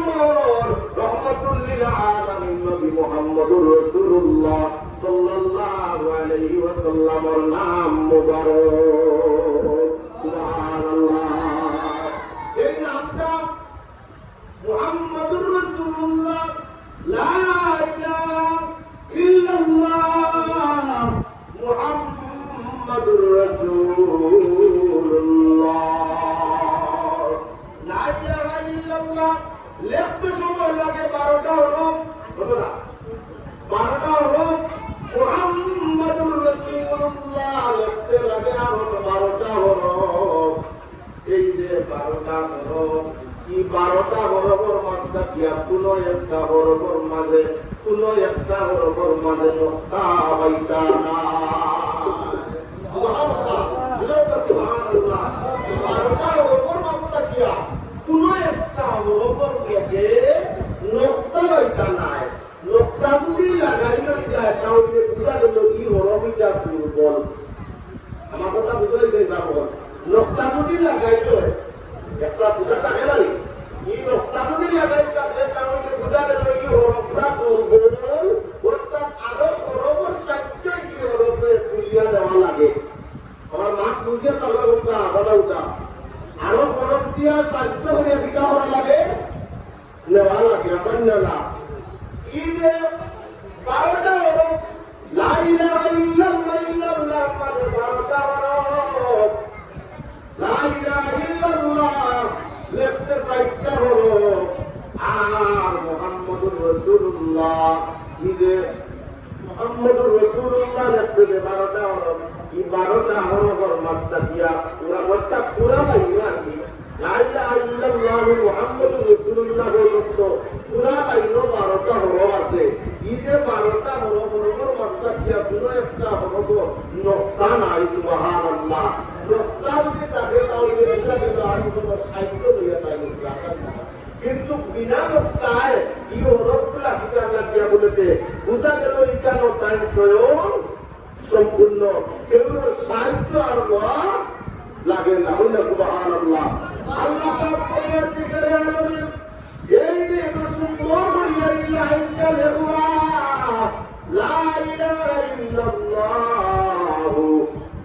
নম্বর রহমাতুল লিল আলামিন নবী মুহাম্মদুর রাসূলুল্লাহ সাল্লাল্লাহু আলাইহি ওয়াসাল্লামের নাম মুবারক। সুবহানাল্লাহ। এই নামটা মুহাম্মদুর রাসূলুল্লাহ, লা ইলাহা ইল্লাল্লাহ মুহাম্মাদুর রাসূলুল্লাহ। লা ইলাহা ইল্লাল্লাহ লিখতে সময় লাগে 12টা হরফ, হলো না? 12টা হরফ। মুহাম্মাদুর রাসূলুল্লাহ লিখতে লাগে আরো 12টা হরফ। এই যে 12টা হরফ, এই 12টা হরফের মাঝে কি কোনো একটা হরফের মাঝে নোক্তা বাইতা না। সুবহানাল্লাহ, সুবহানাল্লাহ। 12টা হরফের মাঝে কি কোনো একটা হরফের মধ্যে নোক্তা বাইতা নাই। নোক্তা যদি লাগাইলে যায় তাহলে বুঝা গেল এই হরফটা দুর্বল। আমার কথা বুঝাইতে যাব। নোক্তা যদি লাগাইলে একটা বুঝা থাকে না, এই নোক্তা যদি লাগাইতে থাকে তাহলে বুঝা গেল এই হরফটা দুর্বল। অর্থাৎ আরো হরফের সাথে এই হরফে তুলিয়া দেওয়া লাগে। আমার মাঠ বুঝিয়ে তাহলে উঠা বলা উঠা আরো হরফ দিয়া সাহায্য করে বিকা করা লাগে, নেওয়া লাগে। আসেন না এই যে 12টা হরফ, লা ইলাহা ইল্লাল্লাহ মানে 12টা হরফ, লা ইলাহা ইল্লাল্লাহ লিখতে 4টা হরফ, আর মুহাম্মদুর রাসূলুল্লাহ নিজে মুহাম্মদুর রাসূলুল্লাহ লিখতে 12টা হরফ। এই 12টা হরফের মাঝটা দিয়া ওটা পুরা লাইন আর কি লা ইলাহা ইল্লাল্লাহ মুহাম্মদুর রাসূলুল্লাহ বলতো পুরা লাইন 12টা হরফ আছে। এই যে 12টা হরফের মাঝটা দিয়া কোনো একটা হরফ নোক্তা নাই। সুবহানাল্লাহ। নোক্তা যদি থাকে তাহলে এটা কিন্তু আর কোনো সাহিত্য হইয়া থাকে, কিন্তু বিনা নোক্তায় এই হরফগুলা কিতাব লাগিয়া বলেতে বুঝা গেল এটা নোক্তায় স্বয়ং সম্পূর্ণ, কেবল সাহিত্য আর লাগে না। হইল সুবহানাল্লাহ। আল্লাহ পাক পরবর্তীকালে আমাদের এই যে এত সুন্দর করিয়া ইলাহা ইল্লাল্লাহ, লা ইলাহা ইল্লাল্লাহ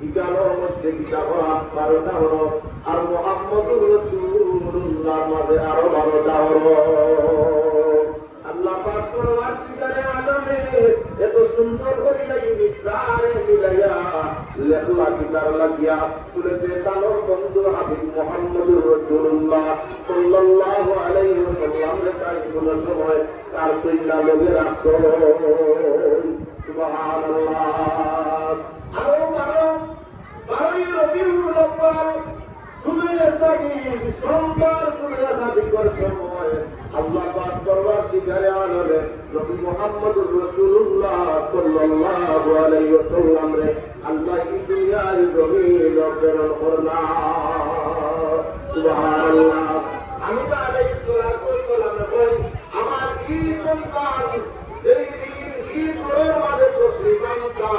ইগালোর মধ্যে কিতাব 12টা হরফ, আর মুহাম্মদুর রাসূলুল্লাহ মাঝে আরো 12টা হরফ। আল্লাহ পাক পরবর্তীকালে আলমে এত সুন্দর করিয়া মিসরারে মিলাইয়া লেখলা কিতাব লাগিয়া তুলেতে তানোর বন্ধু হাবিব মুহাম্মদুর রাসূলুল্লাহ সাল্লাল্লাহু আলাইহি ওয়াসাল্লাম তাই কোন সময় 400 লোকের আসল। সুবহানাল্লাহ। আরো 12ই রবিউল আউয়াল সুবহে সাদিক সোমবার সুবহে সাদিকের সময় আল্লাহ পাক পরবর্তীকালে আলমে নবী মুহাম্মদুর রাসূলুল্লাহ সাল্লাল্লাহু আলাইহি ওয়াসাল্লাম রে আল্লাহ এই দুনিয়ার জমিন প্রেরণ করলেন। সুবহানাল্লাহ। আমি তো আলাইহিস সালাতু ওয়াস সালাম বলি আমার এই সন্তান সেই দিন এই ঘরের মাঝে তশরিফানতা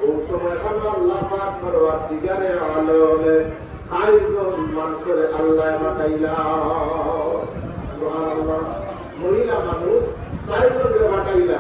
ওই সময় আল্লাহ পাক পরবর্তীকালে আলমে আইজন মানুষের আল্লাহ মাতাইলা। সুবহানাল্লাহ। মহিলা মানুষ 4 জনকে মাতাইলা।